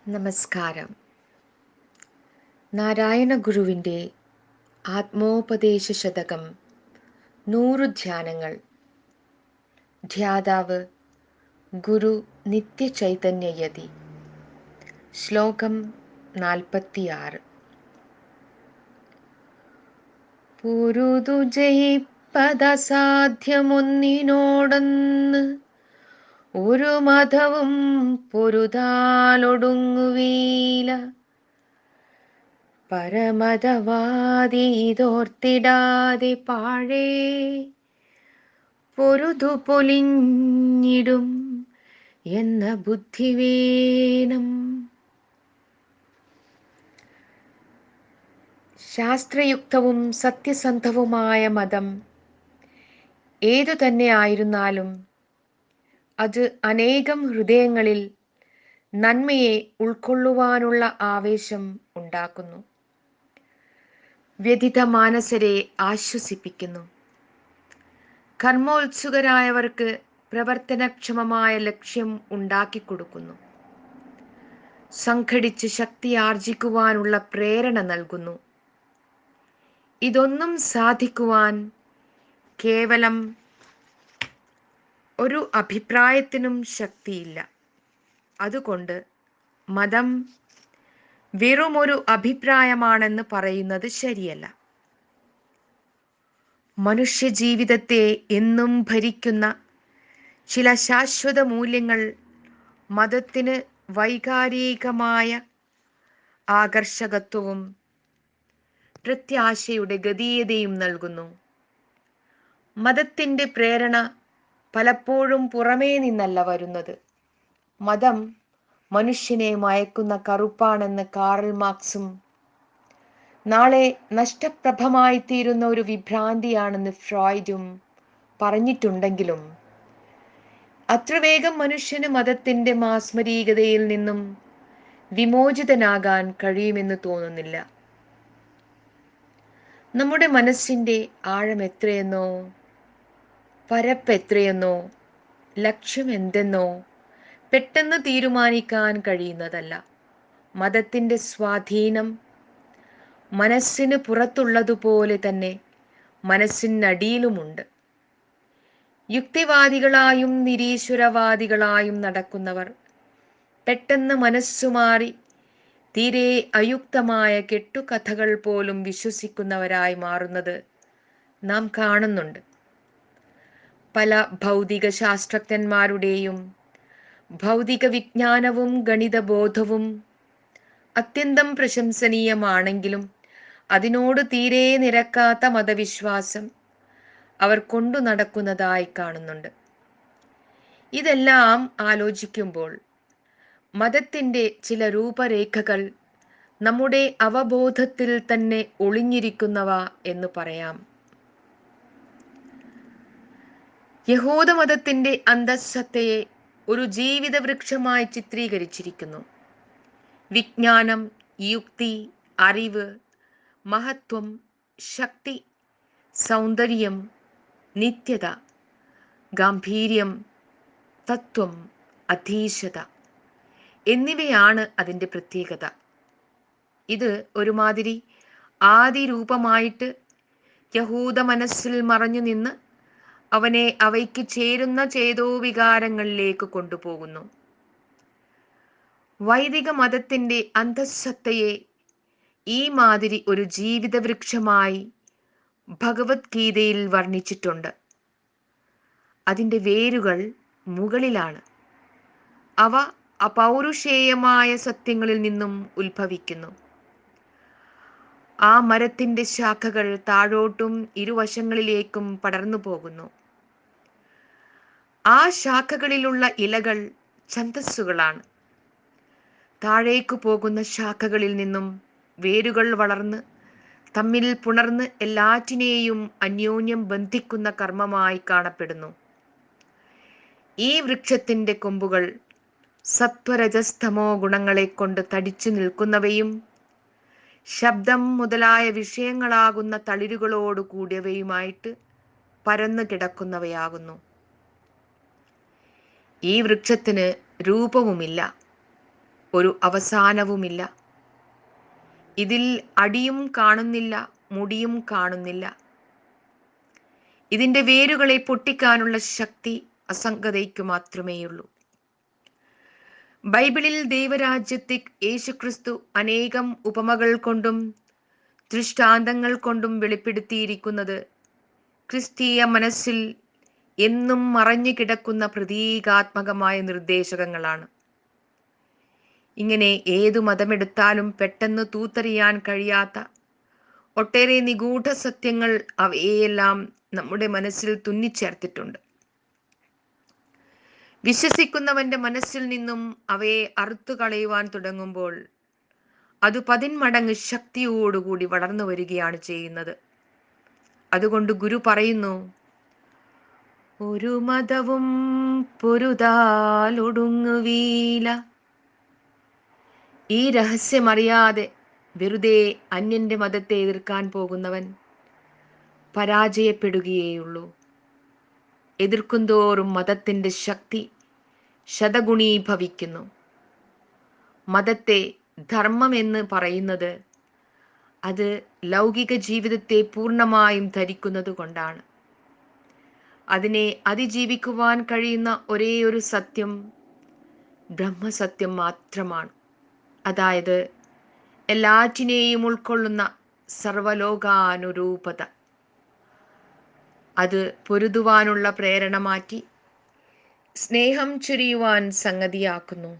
നമസ്കാരം. നാരായണ ഗുരുവിൻ്റെ ആത്മോപദേശ ശതകം 100 ധ്യാനങ്ങൾ. ധ്യാതാവ് ഗുരു നിത്യചൈതന്യയതി. ശ്ലോകം 46. പൊരുതു ജയിപ്പതസാധ്യമൊന്നിനോടൊന്ന് ഒരു മതവും പൊരുതാലൊടുങ്ങുവീല. പരമതവാദി ഇതോർത്തിടാതെ പാഴേ പൊരുതു പൊലിഞ്ഞിടും എന്ന ബുദ്ധിവേനം. ശാസ്ത്രയുക്തവും സത്യസന്ധവുമായ മതം ഏതു തന്നെ ആയിരുന്നാലും അത് അനേകം ഹൃദയങ്ങളിൽ നന്മയെ ഉൾക്കൊള്ളുവാനുള്ള ആവേശം ഉണ്ടാക്കുന്നു, വ്യഥിത മാനസരെ ആശ്വസിപ്പിക്കുന്നു. കർമ്മോത്സുകരായവർക്ക് പ്രവർത്തനക്ഷമമായ ലക്ഷ്യം ഉണ്ടാക്കിക്കൊടുക്കുന്നു, സംഘടിച്ച് ശക്തി ആർജിക്കുവാനുള്ള പ്രേരണ നൽകുന്നു. ഇതൊന്നും സാധിക്കുവാൻ കേവലം ഒരു അഭിപ്രായത്തിനും ശക്തിയില്ല. അതുകൊണ്ട് മതം വെറുമൊരു അഭിപ്രായമാണെന്ന് പറയുന്നത് ശരിയല്ല. മനുഷ്യ ജീവിതത്തെ എന്നും ഭരിക്കുന്ന ചില ശാശ്വത മൂല്യങ്ങൾ മതത്തിന് വൈകാരികമായ ആകർഷകത്വവും പ്രത്യാശയുടെ ഗതീയതയും നൽകുന്നു. മതത്തിൻ്റെ പ്രേരണ പലപ്പോഴും പുറമേ നിന്നല്ല വരുന്നത്. മതം മനുഷ്യനെ മയക്കുന്ന കറുപ്പാണെന്ന് കാറൽ മാർക്സും നാളെ നഷ്ടപ്രഭമായി തീരുന്ന ഒരു വിഭ്രാന്തിയാണെന്ന് ഫ്രോയിഡും പറഞ്ഞിട്ടുണ്ടെങ്കിലും അത്ര വേഗം മനുഷ്യന് മതത്തിൻ്റെ മാസ്മരീകതയിൽ നിന്നും വിമോചിതനാകാൻ കഴിയുമെന്ന് തോന്നുന്നില്ല. നമ്മുടെ മനസ്സിൻ്റെ ആഴം എത്രയെന്നോ പരപ്പ് എത്രയെന്നോ ലക്ഷ്യം എന്തെന്നോ പെട്ടെന്ന് തീരുമാനിക്കാൻ കഴിയുന്നതല്ല. മതത്തിൻ്റെ സ്വാധീനം മനസ്സിന് പുറത്തുള്ളതുപോലെ തന്നെ മനസ്സിനടിയിലുമുണ്ട്. യുക്തിവാദികളായും നിരീശ്വരവാദികളായും നടക്കുന്നവർ പെട്ടെന്ന് മനസ്സുമാറി തീരെ അയുക്തമായ കെട്ടുകഥകൾ പോലും വിശ്വസിക്കുന്നവരായി മാറുന്നത് നാം കാണുന്നുണ്ട്. പല ഭൗതിക ശാസ്ത്രജ്ഞന്മാരുടെയും ഭൗതിക വിജ്ഞാനവും ഗണിതബോധവും അത്യന്തം പ്രശംസനീയമാണെങ്കിലും അതിനോട് തീരെ നിരക്കാത്ത മതവിശ്വാസം അവർ കൊണ്ടു നടക്കുന്നതായി കാണുന്നുണ്ട്. ഇതെല്ലാം ആലോചിക്കുമ്പോൾ മതത്തിൻ്റെ ചില രൂപരേഖകൾ നമ്മുടെ അവബോധത്തിൽ തന്നെ ഒളിഞ്ഞിരിക്കുന്നവ എന്ന് പറയാം. യഹൂദമതത്തിൻ്റെ അന്തഃസത്തയെ ഒരു ജീവിത വൃക്ഷമായി ചിത്രീകരിച്ചിരിക്കുന്നു. വിജ്ഞാനം, യുക്തി, അറിവ്, മഹത്വം, ശക്തി, സൗന്ദര്യം, നിത്യത, ഗാംഭീര്യം, തത്വം, അധീശത എന്നിവയാണ് അതിൻ്റെ പ്രത്യേകത. ഇത് ഒരുമാതിരി ആദി രൂപമായിട്ട് യഹൂദ മനസ്സിൽ മറഞ്ഞു നിന്ന് അവനെ അവയ്ക്ക് ചേരുന്ന ചേതോവികാരങ്ങളിലേക്ക് കൊണ്ടുപോകുന്നു. വൈദിക മതത്തിൻ്റെ അന്തഃസത്തയെ ഈ മാതിരി ഒരു ജീവിത വൃക്ഷമായി ഭഗവത്ഗീതയിൽ വർണ്ണിച്ചിട്ടുണ്ട്. അതിൻ്റെ വേരുകൾ മുകളിലാണ്. അവ അപൗരുഷേയമായ സത്യങ്ങളിൽ നിന്നും ഉത്ഭവിക്കുന്നു. ആ മരത്തിൻ്റെ ശാഖകൾ താഴോട്ടും ഇരുവശങ്ങളിലേക്കും പടർന്നു പോകുന്നു. ആ ശാഖകളിലുള്ള ഇലകൾ ഛന്ദസ്സുകളാണ്. താഴേക്കു പോകുന്ന ശാഖകളിൽ നിന്നും വേരുകൾ വളർന്ന് തമ്മിൽ പുണർന്ന് എല്ലാറ്റിനെയും അന്യോന്യം ബന്ധിക്കുന്ന കർമ്മമായി കാണപ്പെടുന്നു. ഈ വൃക്ഷത്തിൻ്റെ കൊമ്പുകൾ സത്വരജസ്തമോ ഗുണങ്ങളെ കൊണ്ട് തടിച്ചു നിൽക്കുന്നവയും ശബ്ദം മുതലായ വിഷയങ്ങളാകുന്ന തളിരുകളോട് കൂടിയവയുമായിട്ട് പരന്നു കിടക്കുന്നവയാകുന്നു. ഈ വൃക്ഷത്തിന് രൂപവുമില്ല, ഒരു അവസാനവുമില്ല. ഇതിൽ അടിയും കാണുന്നില്ല, മുടിയും കാണുന്നില്ല. ഇതിന്റെ വേരുകളെ പൊട്ടിക്കാനുള്ള ശക്തി അസംഗതയ്ക്കു മാത്രമേയുള്ളൂ. ബൈബിളിൽ ദൈവരാജ്യത്തെ യേശുക്രിസ്തു അനേകം ഉപമകൾ കൊണ്ടും ദൃഷ്ടാന്തങ്ങൾ കൊണ്ടും വെളിപ്പെടുത്തിയിരിക്കുന്നത് ക്രിസ്തീയ മനസ്സിൽ എന്നും മറഞ്ഞു കിടക്കുന്ന പ്രതീകാത്മകമായ നിർദ്ദേശകങ്ങളാണ്. ഇങ്ങനെ ഏതു മതമെടുത്താലും പെട്ടെന്ന് തൂത്തെറിയാൻ കഴിയാത്ത ഒട്ടേറെ നിഗൂഢ സത്യങ്ങൾ അവയെല്ലാം നമ്മുടെ മനസ്സിൽ തുന്നിച്ചേർത്തിട്ടുണ്ട്. വിശ്വസിക്കുന്നവന്റെ മനസ്സിൽ നിന്നും അവയെ അറുത്തു കളയുവാൻ തുടങ്ങുമ്പോൾ അത് 10 മടങ്ങ് ശക്തിയോടുകൂടി വളർന്നു വരികയാണ് ചെയ്യുന്നത്. അതുകൊണ്ട് ഗുരു പറയുന്നു, ഒരു മതവും പൊരുതാലൊടുങ്ങുവീല. ഈ രഹസ്യമറിയാതെ വെറുതെ അന്യന്റെ മതത്തെ എതിർക്കാൻ പോകുന്നവൻ പരാജയപ്പെടുകയേയുള്ളൂ. എതിർക്കുന്തോറും മതത്തിന്റെ ശക്തി ശതഗുണീഭവിക്കുന്നു. മതത്തെ ധർമ്മം എന്ന് പറയുന്നത് അത് ലൗകിക ജീവിതത്തെ പൂർണ്ണമായും ധരിക്കുന്നത് കൊണ്ടാണ്. അതിനെ അതിജീവിക്കുവാൻ കഴിയുന്ന ഒരേ ഒരു സത്യം ബ്രഹ്മസത്യം മാത്രമാണ്. അതായത് എല്ലാറ്റിനെയും ഉൾക്കൊള്ളുന്ന സർവലോകാനുരൂപത. അത് പൊരുതുവാനുള്ള പ്രേരണ മാറ്റി സ്നേഹം ചൊരിയുവാൻ സംഗതിയാക്കുന്നു.